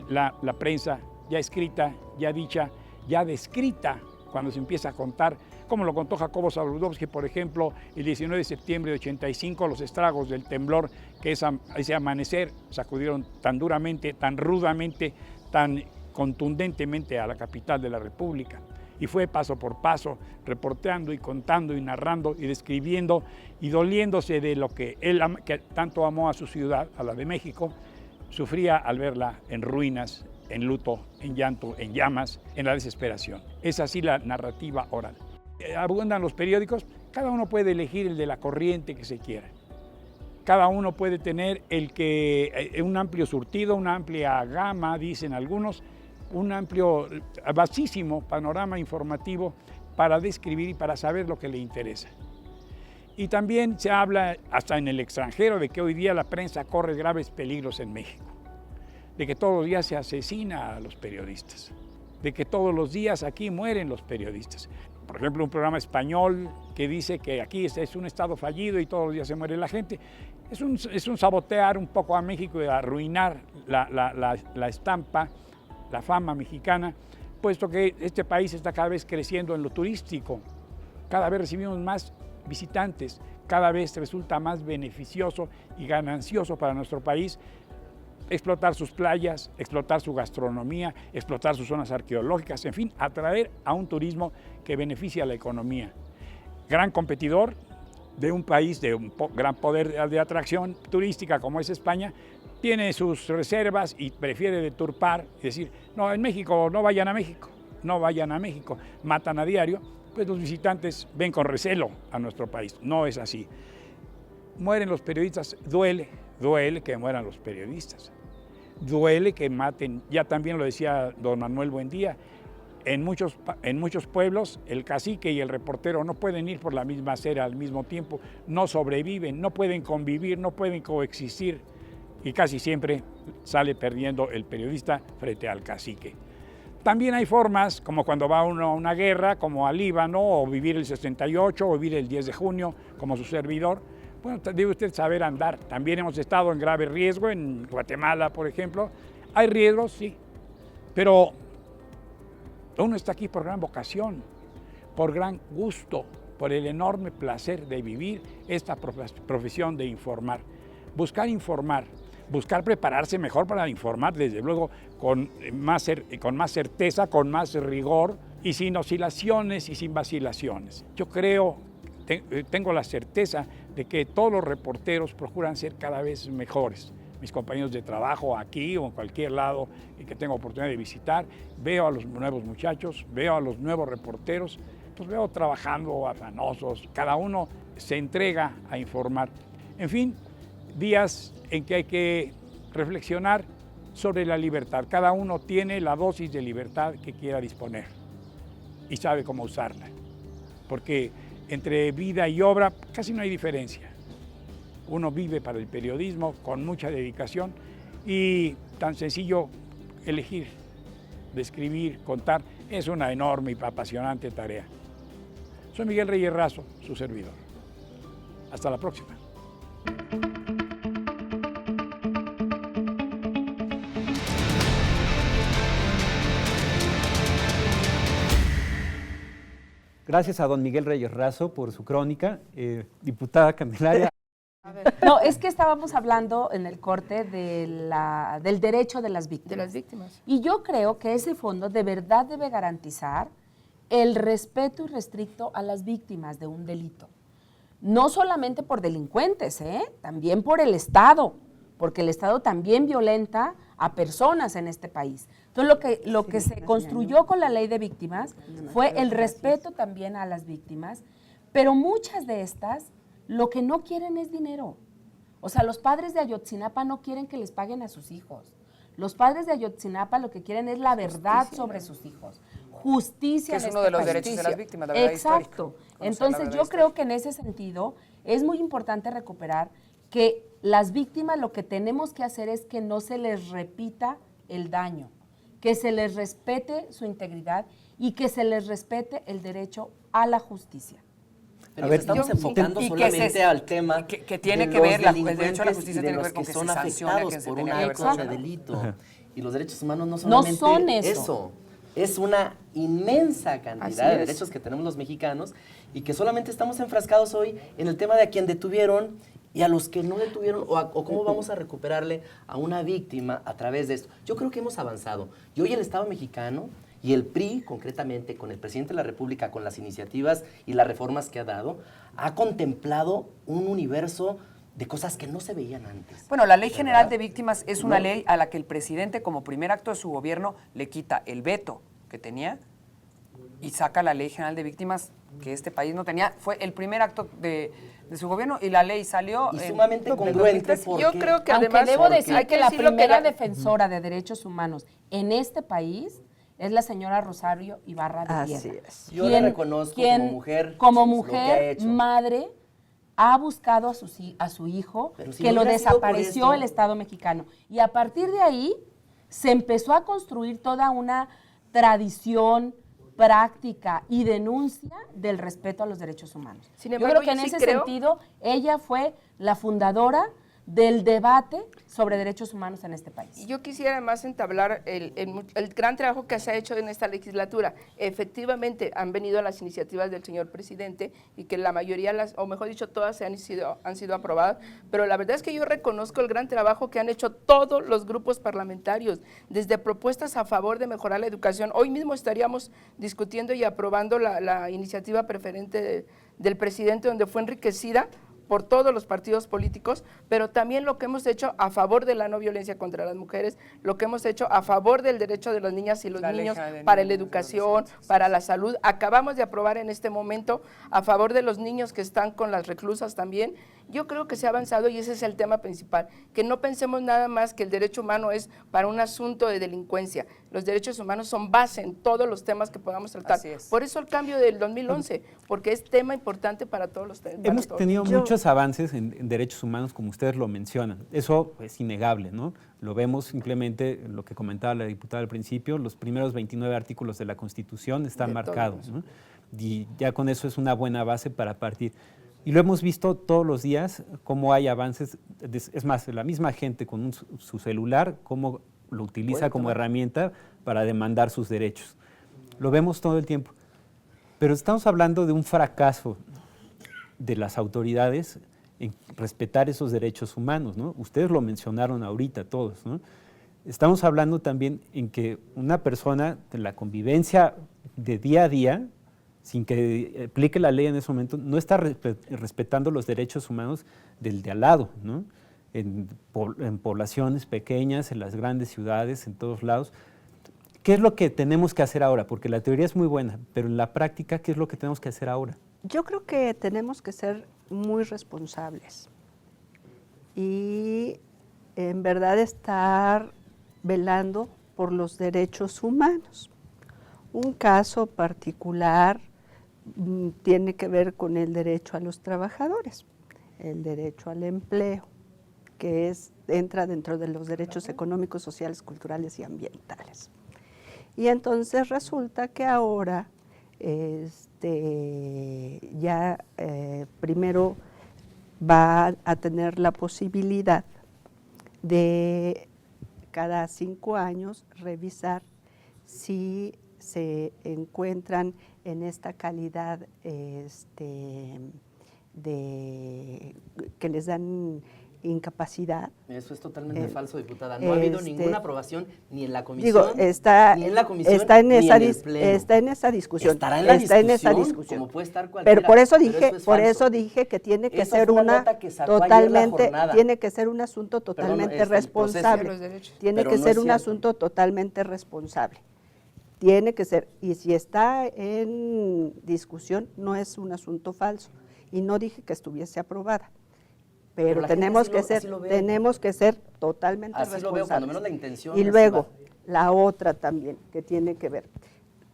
la prensa ya escrita, ya dicha, ya descrita, cuando se empieza a contar, como lo contó Jacobo Zabludovsky, por ejemplo, el 19 de septiembre de 85, los estragos del temblor que ese amanecer sacudieron tan duramente, tan rudamente, tan contundentemente a la capital de la República. Y fue paso por paso, reporteando y contando y narrando y describiendo y doliéndose de lo que él, que tanto amó a su ciudad, a la de México, sufría al verla en ruinas, en luto, en llanto, en llamas, en la desesperación. Es así la narrativa oral. Abundan los periódicos, cada uno puede elegir el de la corriente que se quiera. Cada uno puede tener un amplio surtido, una amplia gama, dicen algunos, un amplio, vastísimo panorama informativo para describir y para saber lo que le interesa. Y también se habla, hasta en el extranjero, de que hoy día la prensa corre graves peligros en México, de que todos los días se asesina a los periodistas, de que todos los días aquí mueren los periodistas. Por ejemplo, un programa español que dice que aquí es un estado fallido y todos los días se muere la gente. Es un sabotear un poco a México y arruinar la estampa, la fama mexicana, puesto que este país está cada vez creciendo en lo turístico. Cada vez recibimos más visitantes, cada vez resulta más beneficioso y ganancioso para nuestro país explotar sus playas, explotar su gastronomía, explotar sus zonas arqueológicas, en fin, atraer a un turismo que beneficia a la economía. Gran competidor de un país de un gran poder de atracción turística como es España, tiene sus reservas y prefiere deturpar y decir, no, en México, no vayan a México, no vayan a México. Matan a diario pues los visitantes ven con recelo a nuestro país. No es así. Mueren los periodistas, duele que mueran los periodistas. Duele que maten, ya también lo decía don Manuel Buendía, en muchos pueblos el cacique y el reportero no pueden ir por la misma acera al mismo tiempo, no sobreviven, no pueden convivir, no pueden coexistir y casi siempre sale perdiendo el periodista frente al cacique. También hay formas, como cuando va uno a una guerra, como al Líbano, o vivir el 68, o vivir el 10 de junio, como su servidor. Bueno, debe usted saber andar. También hemos estado en grave riesgo, en Guatemala, por ejemplo. Hay riesgos, sí, pero uno está aquí por gran vocación, por gran gusto, por el enorme placer de vivir esta profesión de informar. Buscar prepararse mejor para informar, desde luego, con más certeza, con más rigor y sin oscilaciones y sin vacilaciones. Yo tengo la certeza de que todos los reporteros procuran ser cada vez mejores. Mis compañeros de trabajo aquí o en cualquier lado que tengo oportunidad de visitar, veo a los nuevos muchachos, veo a los nuevos reporteros, los veo trabajando afanosos, cada uno se entrega a informar. En fin, días en que hay que reflexionar sobre la libertad. Cada uno tiene la dosis de libertad que quiera disponer y sabe cómo usarla, porque entre vida y obra casi no hay diferencia. Uno vive para el periodismo con mucha dedicación y tan sencillo elegir, describir, contar, es una enorme y apasionante tarea. Soy Miguel Reyes Razo, su servidor. Hasta la próxima. Gracias a don Miguel Reyes Razo por su crónica. Diputada Candelaria. No, es que estábamos hablando en el corte del derecho de las víctimas. De las víctimas. Y yo creo que ese fondo de verdad debe garantizar el respeto irrestricto a las víctimas de un delito. No solamente por delincuentes, también por el Estado, porque el Estado también violenta a personas en este país. Entonces, lo que se construyó con la ley de víctimas fue el respeto también a las víctimas, pero muchas de estas lo que no quieren es dinero. O sea, los padres de Ayotzinapa no quieren que les paguen a sus hijos. Los padres de Ayotzinapa lo que quieren es la verdad sobre sus hijos. Justicia. Que es uno de los derechos de las víctimas, la verdad histórica. Exacto. Entonces, yo creo que en ese sentido es muy importante recuperar que las víctimas lo que tenemos que hacer es que no se les repita el daño, que se les respete su integridad y que se les respete el derecho a la justicia. Pero nos estamos enfocando solamente al tema que tiene de que ver, los el derecho a la justicia y de tiene que los ver con que que son se sancione a afectados quien se por tenga un que acto de sancionar. delito. Y los derechos humanos no No solamente son eso. Es una inmensa cantidad de derechos que tenemos los mexicanos y que solamente estamos enfrascados hoy en el tema de a quien detuvieron y a los que no detuvieron o cómo vamos a recuperarle a una víctima a través de esto. Yo creo que hemos avanzado. Y hoy el Estado mexicano y el PRI, concretamente, con el presidente de la República, con las iniciativas y las reformas que ha dado, ha contemplado un universo de cosas que no se veían antes. Bueno, la Ley General de Víctimas es una ley a la que el presidente, como primer acto de su gobierno, le quita el veto que tenía y saca la Ley General de Víctimas que este país no tenía. Fue el primer acto de su gobierno y la ley salió y sumamente congruente. Yo creo que aunque además debo decir que la decirlo primera defensora de derechos humanos en este país es la señora Rosario Ibarra de Así Piedra. es. Yo la reconozco como lo que ha mujer, hecho. madre, ha buscado a su hijo, Pero si que no lo hubiera sido por desapareció esto. el Estado mexicano. Y a partir de ahí se empezó a construir toda una tradición, práctica y denuncia del respeto a los derechos humanos. Sin Yo embargo, creo que en yo sí ese creo- sentido ella fue la fundadora del debate sobre derechos humanos en este país. Y yo quisiera además entablar el gran trabajo que se ha hecho en esta legislatura. Efectivamente, han venido las iniciativas del señor presidente y que la mayoría, o mejor dicho, todas han sido aprobadas, pero la verdad es que yo reconozco el gran trabajo que han hecho todos los grupos parlamentarios, desde propuestas a favor de mejorar la educación. Hoy mismo estaríamos discutiendo y aprobando la iniciativa preferente del presidente, donde fue enriquecida por todos los partidos políticos, pero también lo que hemos hecho a favor de la no violencia contra las mujeres, lo que hemos hecho a favor del derecho de las niñas y los niños para la educación, para la salud. Acabamos de aprobar en este momento a favor de los niños que están con las reclusas también. Yo creo que se ha avanzado y ese es el tema principal, que no pensemos nada más que el derecho humano es para un asunto de delincuencia. Los derechos humanos son base en todos los temas que podamos tratar. Así es. Por eso el cambio del 2011, porque es tema importante para todos los temas. Hemos tenido muchos avances en derechos humanos, como ustedes lo mencionan. Eso es innegable, ¿no? Lo vemos simplemente, lo que comentaba la diputada al principio, los primeros 29 artículos de la Constitución están marcados, ¿no? Y ya con eso es una buena base para partir. Y lo hemos visto todos los días, cómo hay avances, es más, la misma gente con su celular, cómo lo utiliza como herramienta para demandar sus derechos. Lo vemos todo el tiempo. Pero estamos hablando de un fracaso de las autoridades en respetar esos derechos humanos, ¿no? Ustedes lo mencionaron ahorita todos, ¿no? Estamos hablando también en que una persona de la convivencia de día a día, sin que aplique la ley en ese momento, no está respetando los derechos humanos del de al lado, ¿no? En poblaciones pequeñas, en las grandes ciudades, en todos lados. ¿Qué es lo que tenemos que hacer ahora? Porque la teoría es muy buena, pero en la práctica, ¿qué es lo que tenemos que hacer ahora? Yo creo que tenemos que ser muy responsables y en verdad estar velando por los derechos humanos. Un caso particular tiene que ver con el derecho a los trabajadores, el derecho al empleo, que entra dentro de los derechos económicos, sociales, culturales y ambientales. Y entonces resulta que ahora primero va a tener la posibilidad de cada 5 años revisar si se encuentran en esta calidad que les dan incapacidad. Eso es totalmente falso, diputada. No ha habido ninguna aprobación ni en la comisión, ni en la comisión, está en ni esa en el pleno. Está en esa discusión. Estará en la discusión, en esa discusión. como puede estar cualquiera. Pero por eso es dije que tiene que Esa ser fue una nota que sacó ayer la totalmente, jornada. tiene que ser un asunto totalmente el responsable. proceso. Tiene Pero que no ser es un cierto. asunto totalmente responsable. Tiene que ser, y si está en discusión, no es un asunto falso. Y no dije que estuviese aprobada. Pero la gente tenemos que ser totalmente Así responsables. lo veo, cuando menos la intención. Y así luego, va. la otra también, que tiene que ver,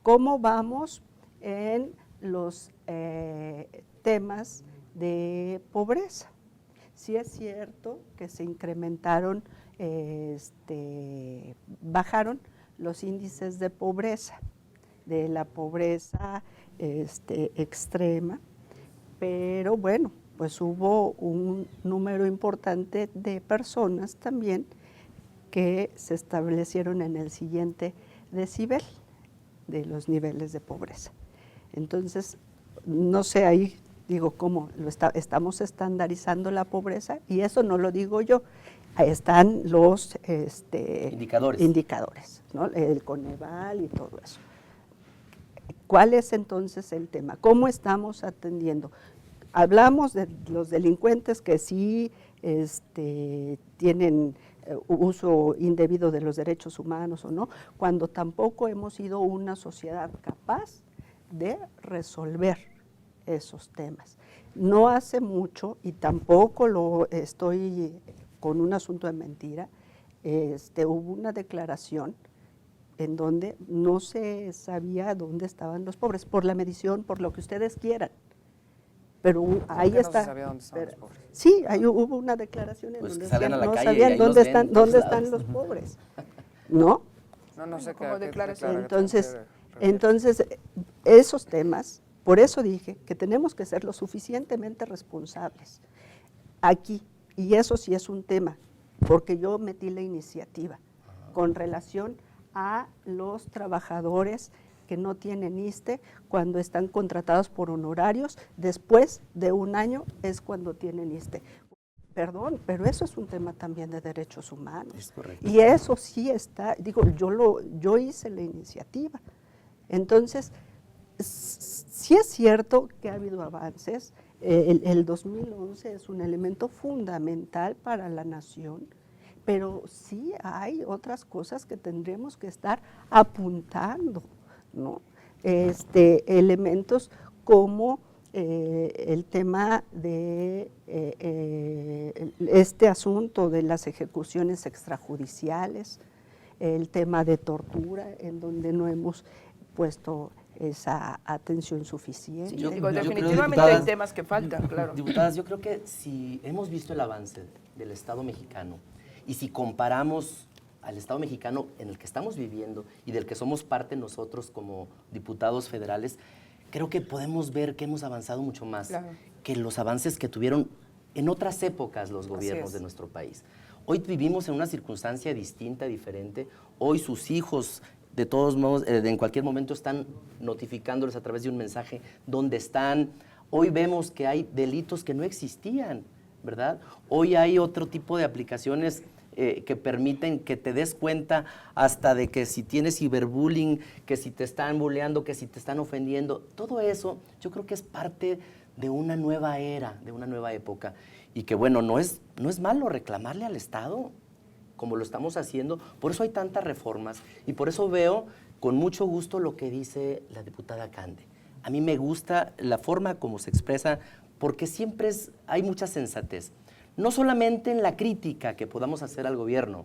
¿cómo vamos en los temas de pobreza? Sí es cierto que se incrementaron, bajaron los índices de pobreza, de la pobreza extrema, pero bueno, pues hubo un número importante de personas también que se establecieron en el siguiente decibel de los niveles de pobreza. Entonces, no sé ahí, digo, cómo estamos estandarizando la pobreza, y eso no lo digo yo, ahí están los indicadores, ¿no? El Coneval y todo eso. ¿Cuál es entonces el tema? ¿Cómo estamos atendiendo? Hablamos de los delincuentes que sí tienen uso indebido de los derechos humanos o no, cuando tampoco hemos sido una sociedad capaz de resolver esos temas. No hace mucho, y tampoco lo estoy con un asunto de mentira, hubo una declaración en donde no se sabía dónde estaban los pobres, por la medición, por lo que ustedes quieran. Pero ahí está. No se sabía dónde estaban los pobres. Sí, ahí hubo una declaración en Pues donde que salgan a la no calle y sabían ahí dónde los ven en todos están lados. los pobres. ¿No? No sé como qué declaración. Entonces, esos temas, por eso dije que tenemos que ser lo suficientemente responsables aquí, y eso sí es un tema, porque yo metí la iniciativa con relación a los trabajadores que no tienen ISSSTE cuando están contratados por honorarios, después de 1 año es cuando tienen ISSSTE. Perdón, pero eso es un tema también de derechos humanos. Es correcto. Y eso sí está, digo, yo hice la iniciativa. Entonces, sí es cierto que ha habido avances El 2011 es un elemento fundamental para la nación, pero sí hay otras cosas que tendremos que estar apuntando, ¿no? Elementos como el tema de este asunto de las ejecuciones extrajudiciales, el tema de tortura, en donde no hemos puesto esa atención suficiente. Sí, Yo definitivamente creo, hay temas que faltan, claro. Diputadas, yo creo que si hemos visto el avance del Estado mexicano y si comparamos al Estado mexicano en el que estamos viviendo y del que somos parte nosotros como diputados federales, creo que podemos ver que hemos avanzado mucho más que los avances que tuvieron en otras épocas los gobiernos de nuestro país. Hoy vivimos en una circunstancia distinta, diferente. Hoy sus hijos, de todos modos, en cualquier momento están notificándoles a través de un mensaje dónde están. Hoy vemos que hay delitos que no existían, ¿verdad? Hoy hay otro tipo de aplicaciones que permiten que te des cuenta hasta de que si tienes ciberbullying, que si te están bulleando, que si te están ofendiendo. Todo eso yo creo que es parte de una nueva era, de una nueva época. Y que bueno, no es malo reclamarle al Estado como lo estamos haciendo. Por eso hay tantas reformas y por eso veo con mucho gusto lo que dice la diputada Cande. A mí me gusta la forma como se expresa porque siempre hay mucha sensatez. No solamente en la crítica que podamos hacer al gobierno,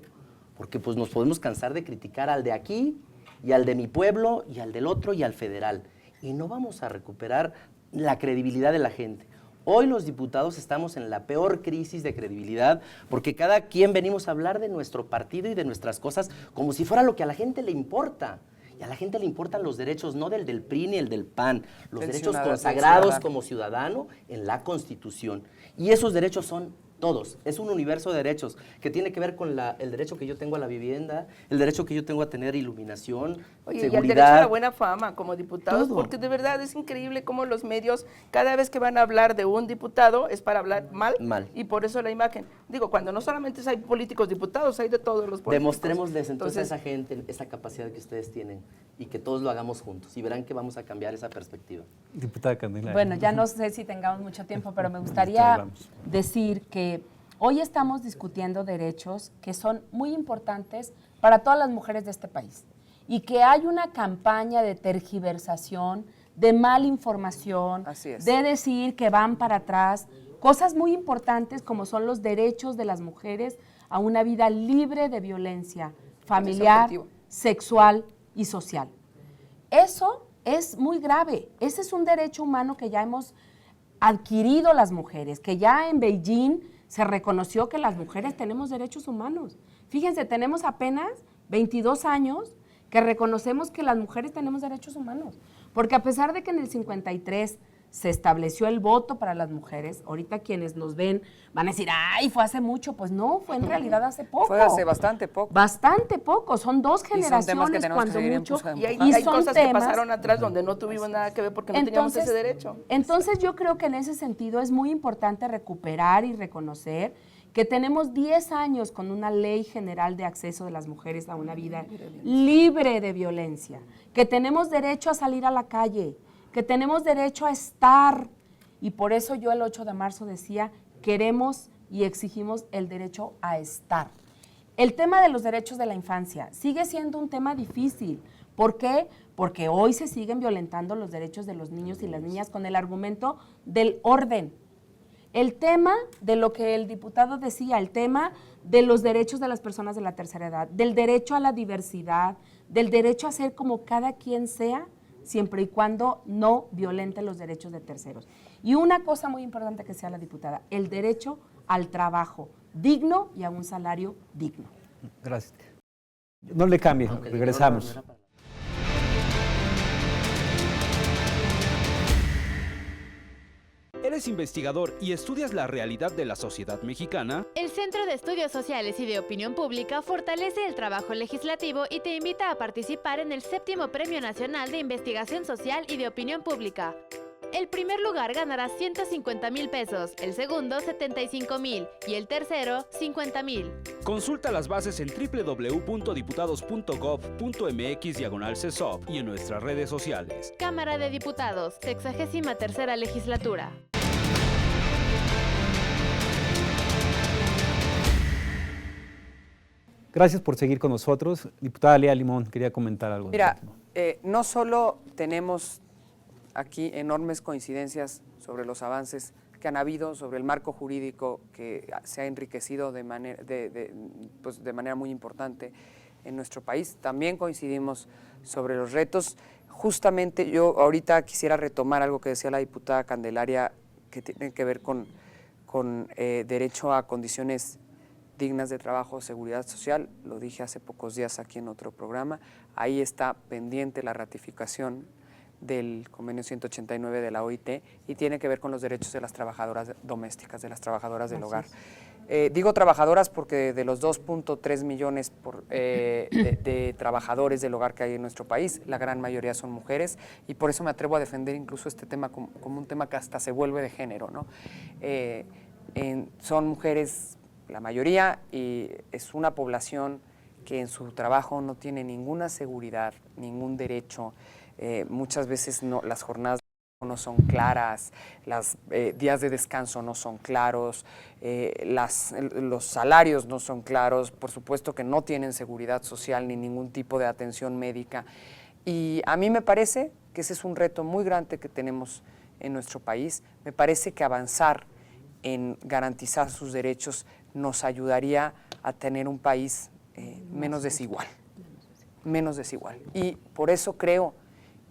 porque pues nos podemos cansar de criticar al de aquí y al de mi pueblo y al del otro y al federal. Y no vamos a recuperar la credibilidad de la gente. Hoy los diputados estamos en la peor crisis de credibilidad porque cada quien venimos a hablar de nuestro partido y de nuestras cosas como si fuera lo que a la gente le importa. Y a la gente le importan los derechos, no del PRI ni el del PAN, los derechos consagrados como ciudadano en la Constitución. Y esos derechos son todos. Es un universo de derechos que tiene que ver con el derecho que yo tengo a la vivienda, el derecho que yo tengo a tener iluminación, seguridad. Y el derecho a la buena fama como diputados, porque de verdad es increíble cómo los medios, cada vez que van a hablar de un diputado, es para hablar mal. Y por eso la imagen. Digo, cuando no solamente hay políticos diputados, hay de todos los políticos. Demostrémosles entonces a esa gente esa capacidad que ustedes tienen y que todos lo hagamos juntos y verán que vamos a cambiar esa perspectiva. Diputada Candela. Bueno, ya no sé si tengamos mucho tiempo, pero me gustaría decir que hoy estamos discutiendo derechos que son muy importantes para todas las mujeres de este país y que hay una campaña de tergiversación, de malinformación, de decir que van para atrás, cosas muy importantes como son los derechos de las mujeres a una vida libre de violencia familiar, sexual y social. Eso es muy grave, ese es un derecho humano que ya hemos adquirido las mujeres, que ya en Beijing se reconoció que las mujeres tenemos derechos humanos. Fíjense, tenemos apenas 22 años que reconocemos que las mujeres tenemos derechos humanos, porque a pesar de que en el 53 se estableció el voto para las mujeres, ahorita quienes nos ven van a decir, ¡ay, fue hace mucho! Pues no, fue en realidad hace poco. Fue hace bastante poco. Bastante poco, son 2 generaciones cuando mucho. Y hay cosas que pasaron atrás donde no tuvimos nada que ver porque no teníamos ese derecho. Entonces yo creo que en ese sentido es muy importante recuperar y reconocer que tenemos 10 años con una ley general de acceso de las mujeres a una vida libre de violencia, que tenemos derecho a salir a la calle, que tenemos derecho a estar, y por eso yo el 8 de marzo decía, queremos y exigimos el derecho a estar. El tema de los derechos de la infancia sigue siendo un tema difícil. ¿Por qué? Porque hoy se siguen violentando los derechos de los niños y las niñas con el argumento del orden. El tema de lo que el diputado decía, el tema de los derechos de las personas de la tercera edad, del derecho a la diversidad, del derecho a ser como cada quien sea, siempre y cuando no violente los derechos de terceros. Y una cosa muy importante que sea la diputada, el derecho al trabajo digno y a un salario digno. Gracias. No le cambie, regresamos. ¿Eres investigador y estudias la realidad de la sociedad mexicana? El Centro de Estudios Sociales y de Opinión Pública fortalece el trabajo legislativo y te invita a participar en el 7º Premio Nacional de Investigación Social y de Opinión Pública. El primer lugar ganará 150,000 pesos, el segundo 75,000 y el tercero 50,000. Consulta las bases en www.diputados.gov.mx/CESOP y en nuestras redes sociales. Cámara de Diputados, 63ª Legislatura. Gracias por seguir con nosotros. Diputada Lea Limón, quería comentar algo. Mira, no solo tenemos aquí enormes coincidencias sobre los avances que han habido, sobre el marco jurídico que se ha enriquecido de manera muy importante en nuestro país, también coincidimos sobre los retos. Justamente yo ahorita quisiera retomar algo que decía la diputada Candelaria, que tiene que ver con derecho a condiciones dignas de trabajo, seguridad social. Lo dije hace pocos días aquí en otro programa. Ahí está pendiente la ratificación del convenio 189 de la OIT y tiene que ver con los derechos de las trabajadoras domésticas, de las trabajadoras del hogar. Digo trabajadoras porque de los 2.3 millones de trabajadores del hogar que hay en nuestro país, la gran mayoría son mujeres, y por eso me atrevo a defender incluso este tema como un tema que hasta se vuelve de género, ¿no? Son mujeres la mayoría, y es una población que en su trabajo no tiene ninguna seguridad, ningún derecho. Muchas veces las jornadas no son claras, los días de descanso no son claros, los salarios no son claros, por supuesto que no tienen seguridad social ni ningún tipo de atención médica. Y a mí me parece que ese es un reto muy grande que tenemos en nuestro país. Me parece que avanzar en garantizar sus derechos nos ayudaría a tener un país menos desigual. Y por eso creo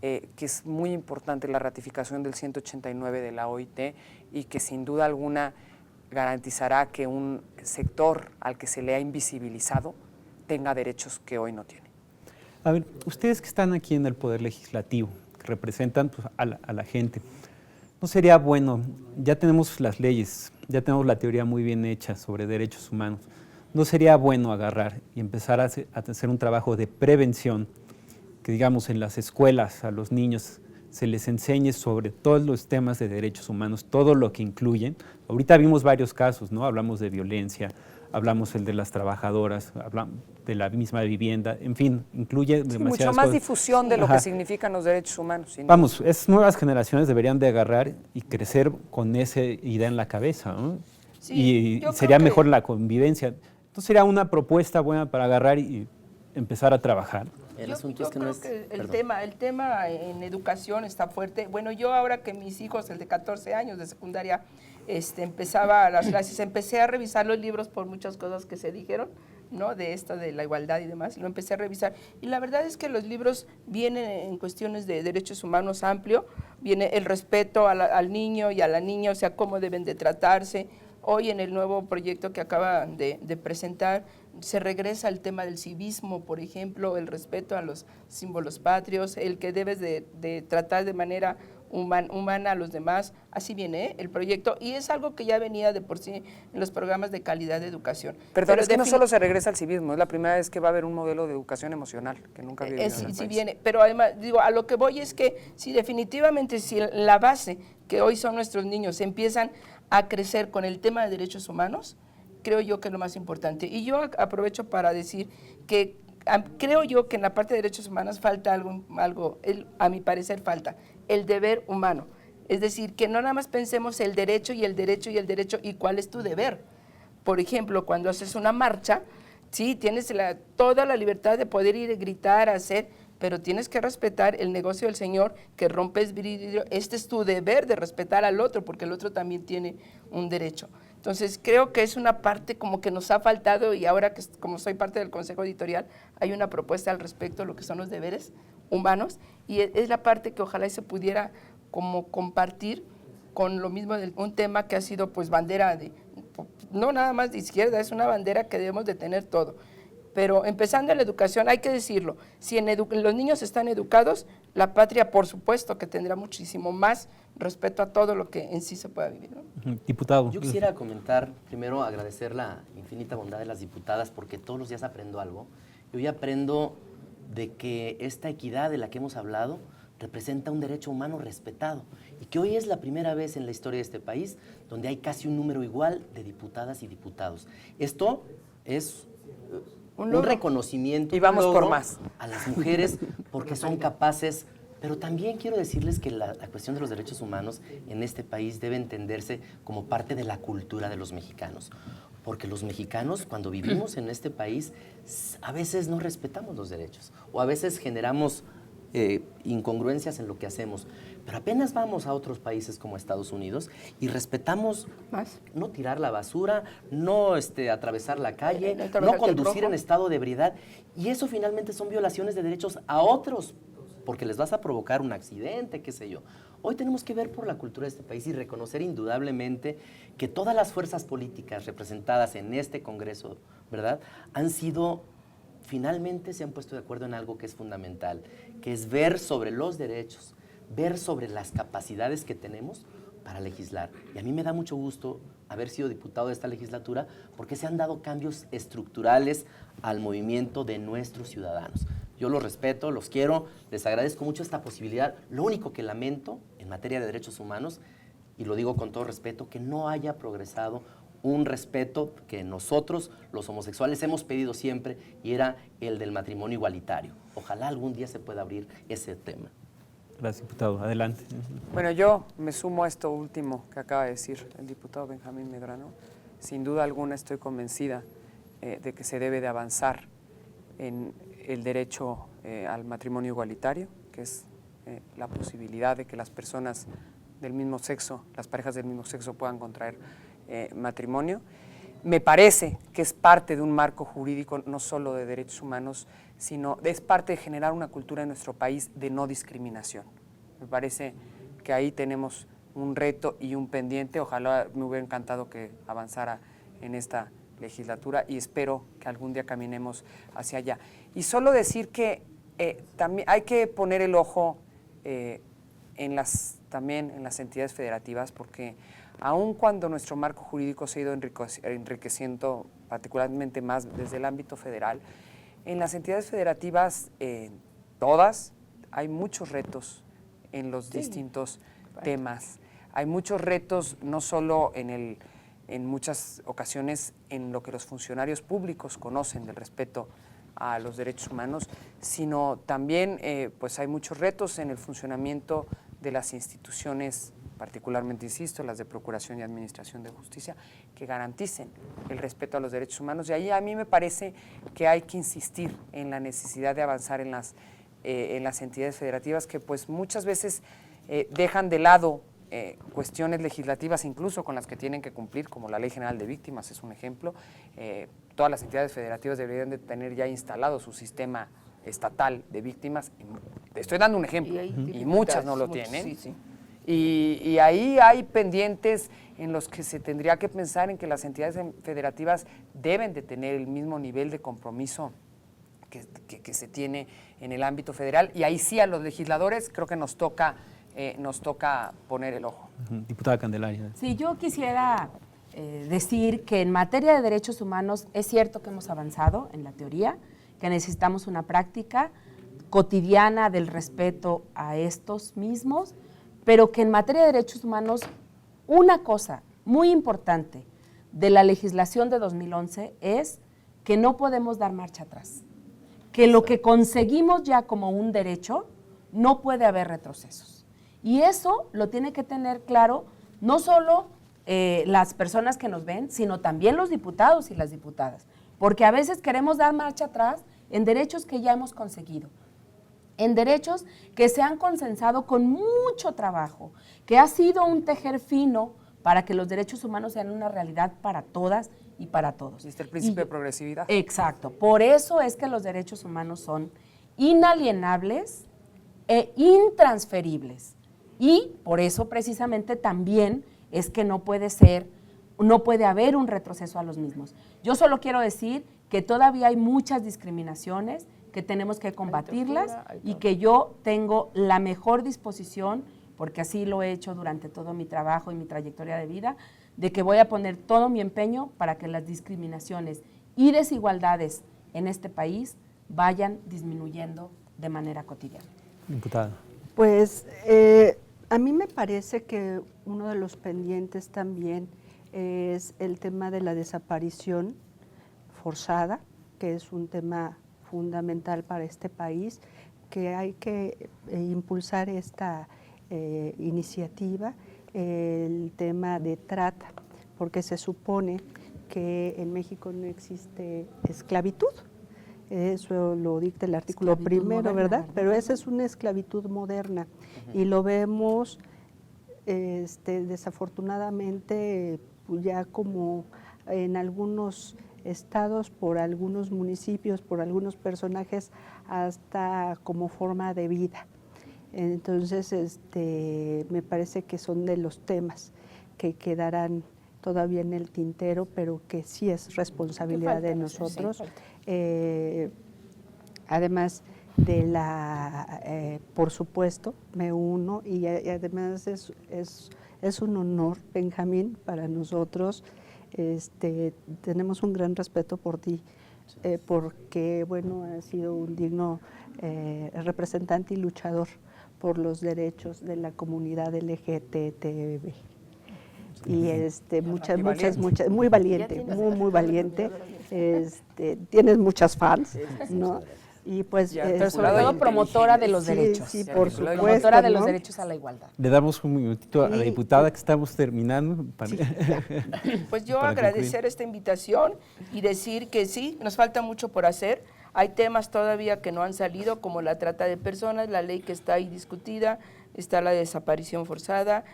que es muy importante la ratificación del 189 de la OIT, y que sin duda alguna garantizará que un sector al que se le ha invisibilizado tenga derechos que hoy no tiene. A ver, ustedes que están aquí en el Poder Legislativo, que representan pues, a la gente, ¿no sería bueno, ya tenemos las leyes, ya tenemos la teoría muy bien hecha sobre derechos humanos, no sería bueno agarrar y empezar a hacer un trabajo de prevención, que digamos en las escuelas a los niños se les enseñe sobre todos los temas de derechos humanos, todo lo que incluyen? Ahorita vimos varios casos, ¿no? Hablamos de violencia, hablamos el de las trabajadoras, hablamos de la misma vivienda, en fin, incluye demasiadas mucho más cosas. difusión de lo que significan los derechos humanos. Vamos, esas nuevas generaciones deberían de agarrar y crecer con esa idea en la cabeza, ¿no? Sí, y sería mejor la convivencia. Entonces sería una propuesta buena para agarrar y empezar a trabajar. El asunto es que no es... El tema en educación está fuerte. Bueno, yo ahora que mis hijos, el de 14 años de secundaria, empezaba las clases, empecé a revisar los libros por muchas cosas que se dijeron, ¿no? De esto de la igualdad y demás, y lo empecé a revisar. Y la verdad es que los libros vienen en cuestiones de derechos humanos amplio, viene el respeto al niño y a la niña, o sea, cómo deben de tratarse. Hoy en el nuevo proyecto que acaban de presentar, se regresa al tema del civismo, por ejemplo, el respeto a los símbolos patrios, el que debes de tratar de manera humana a los demás. Así viene el proyecto, y es algo que ya venía de por sí en los programas de calidad de educación. Perdón, es que no solo se regresa al civismo, es la primera vez que va a haber un modelo de educación emocional que nunca había habido en el país. Viene, pero además, digo, a lo que voy es que si definitivamente, si la base que hoy son nuestros niños empiezan a crecer con el tema de derechos humanos, creo yo que es lo más importante. Y yo aprovecho para decir que creo yo que en la parte de derechos humanos falta algo, a mi parecer falta, el deber humano. Es decir, que no nada más pensemos el derecho y el derecho y el derecho, y cuál es tu deber. Por ejemplo, cuando haces una marcha, sí, tienes toda la libertad de poder ir a gritar, a hacer, pero tienes que respetar el negocio del Señor, que rompes vidrio. Este es tu deber de respetar al otro, porque el otro también tiene un derecho. Entonces, creo que es una parte como que nos ha faltado, y ahora que como soy parte del Consejo Editorial, hay una propuesta al respecto de lo que son los deberes humanos, y es la parte que ojalá se pudiera como compartir con lo mismo de un tema que ha sido pues bandera no nada más de izquierda, es una bandera que debemos de tener todo. Pero empezando en la educación, hay que decirlo, si los niños están educados, la patria por supuesto que tendrá muchísimo más respeto a todo lo que en sí se pueda vivir, ¿no? Diputado. Yo quisiera comentar, primero agradecer la infinita bondad de las diputadas, porque todos los días aprendo algo. Y hoy aprendo de que esta equidad de la que hemos hablado representa un derecho humano respetado, y que hoy es la primera vez en la historia de este país donde hay casi un número igual de diputadas y diputados. Esto es un reconocimiento, y vamos por más, a las mujeres porque son capaces. Pero también quiero decirles que la cuestión de los derechos humanos en este país debe entenderse como parte de la cultura de los mexicanos. Porque los mexicanos, cuando vivimos en este país, a veces no respetamos los derechos o a veces generamos incongruencias en lo que hacemos. Pero apenas vamos a otros países como Estados Unidos y respetamos no tirar la basura, no atravesar la calle, no conducir en estado de ebriedad. Y eso finalmente son violaciones de derechos a otros, porque les vas a provocar un accidente, qué sé yo. Hoy tenemos que ver por la cultura de este país y reconocer indudablemente que todas las fuerzas políticas representadas en este Congreso, ¿verdad?, finalmente se han puesto de acuerdo en algo que es fundamental, que es ver sobre los derechos, ver sobre las capacidades que tenemos para legislar. Y a mí me da mucho gusto haber sido diputado de esta legislatura porque se han dado cambios estructurales al movimiento de nuestros ciudadanos. Yo los respeto, los quiero, les agradezco mucho esta posibilidad. Lo único que lamento en materia de derechos humanos, y lo digo con todo respeto, que no haya progresado un respeto que nosotros, los homosexuales, hemos pedido siempre, y era el del matrimonio igualitario. Ojalá algún día se pueda abrir ese tema. Gracias, diputado. Adelante. Bueno, yo me sumo a esto último que acaba de decir el diputado Benjamín Medrano. Sin duda alguna estoy convencida de que se debe de avanzar en el derecho al matrimonio igualitario, que es la posibilidad de que las personas del mismo sexo, las parejas del mismo sexo puedan contraer matrimonio. Me parece que es parte de un marco jurídico no solo de derechos humanos, sino es parte de generar una cultura en nuestro país de no discriminación. Me parece que ahí tenemos un reto y un pendiente. Ojalá me hubiera encantado que avanzara en esta legislatura y espero que algún día caminemos hacia allá. Y solo decir que también hay que poner el ojo también en las entidades federativas, porque aun cuando nuestro marco jurídico se ha ido enriqueciendo particularmente más desde el ámbito federal, en las entidades federativas, todas, hay muchos retos en los distintos temas. Hay muchos retos no solo en muchas ocasiones en lo que los funcionarios públicos conocen del respeto a los derechos humanos, sino también pues hay muchos retos en el funcionamiento de las instituciones, particularmente, insisto, las de Procuración y Administración de Justicia, que garanticen el respeto a los derechos humanos. Y ahí a mí me parece que hay que insistir en la necesidad de avanzar en las entidades federativas, que pues muchas veces dejan de lado cuestiones legislativas, incluso con las que tienen que cumplir, como la Ley General de Víctimas es un ejemplo. Todas las entidades federativas deberían de tener ya instalado su sistema estatal de víctimas. Estoy dando un ejemplo, y muchas no lo tienen. Sí, sí. Y ahí hay pendientes en los que se tendría que pensar en que las entidades federativas deben de tener el mismo nivel de compromiso que se tiene en el ámbito federal, y ahí sí a los legisladores creo que nos toca poner el ojo. Diputada Candelaria. Sí, yo quisiera decir que en materia de derechos humanos es cierto que hemos avanzado en la teoría, que necesitamos una práctica cotidiana del respeto a estos mismos, pero que en materia de derechos humanos una cosa muy importante de la legislación de 2011 es que no podemos dar marcha atrás, que lo que conseguimos ya como un derecho no puede haber retrocesos. Y eso lo tiene que tener claro no solo las personas que nos ven, sino también los diputados y las diputadas, porque a veces queremos dar marcha atrás en derechos que ya hemos conseguido, en derechos que se han consensado con mucho trabajo, que ha sido un tejer fino para que los derechos humanos sean una realidad para todas y para todos. Y este es el principio de progresividad. Exacto, por eso es que los derechos humanos son inalienables e intransferibles, y por eso precisamente también es que no puede haber un retroceso a los mismos. Yo solo quiero decir que todavía hay muchas discriminaciones, que tenemos que combatirlas y que yo tengo la mejor disposición, porque así lo he hecho durante todo mi trabajo y mi trayectoria de vida, de que voy a poner todo mi empeño para que las discriminaciones y desigualdades en este país vayan disminuyendo de manera cotidiana. Diputada. Pues a mí me parece que uno de los pendientes también es el tema de la desaparición forzada, que es un tema fundamental para este país, que hay que impulsar esta iniciativa, el tema de trata, porque se supone que en México no existe esclavitud. Eso lo dicta el artículo primero, moderna, ¿verdad? ¿verdad? Pero esa es una esclavitud moderna y lo vemos desafortunadamente pues ya como en algunos estados, por algunos municipios, por algunos personajes, hasta como forma de vida. Entonces, me parece que son de los temas que quedarán todavía en el tintero, pero que sí es responsabilidad de nosotros. Además de por supuesto, me uno y además es un honor, Benjamín, para nosotros. Tenemos un gran respeto por ti, porque, bueno, has sido un digno representante y luchador por los derechos de la comunidad LGTB. Y muy valiente, muy valiente. Tienes muchas fans, ¿no? Y pues, pero sobre todo promotora de los derechos. Sí, por supuesto. Promotora de los ¿no? derechos a la igualdad. Le damos un minutito a la diputada que estamos terminando. Pues yo para agradecer concluir. esta invitación y decir que sí, nos falta mucho por hacer. Hay temas todavía que no han salido, como la trata de personas, la ley que está ahí discutida, está la desaparición forzada,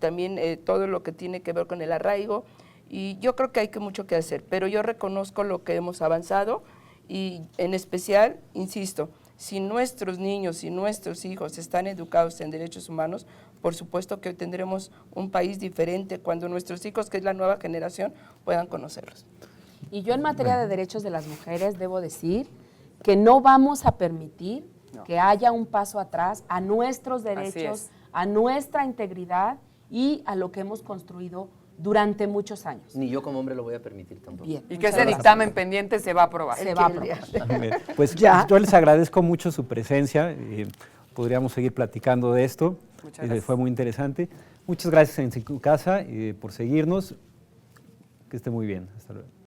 también todo lo que tiene que ver con el arraigo. Y yo creo que hay mucho que hacer, pero yo reconozco lo que hemos avanzado y en especial, insisto, si nuestros niños y nuestros hijos están educados en derechos humanos, por supuesto que hoy tendremos un país diferente cuando nuestros hijos, que es la nueva generación, puedan conocerlos. Y yo en materia de derechos de las mujeres debo decir que no vamos a permitir que haya un paso atrás a nuestros derechos, a nuestra integridad y a lo que hemos construido durante muchos años. Ni yo como hombre lo voy a permitir tampoco. Bien, Y que ese dictamen pendiente se va a aprobar. se va a aprobar. Bien, pues yo les agradezco mucho su presencia. Podríamos seguir platicando de esto. Muchas gracias. Fue muy interesante. Muchas gracias en su casa por seguirnos. Que esté muy bien. Hasta luego.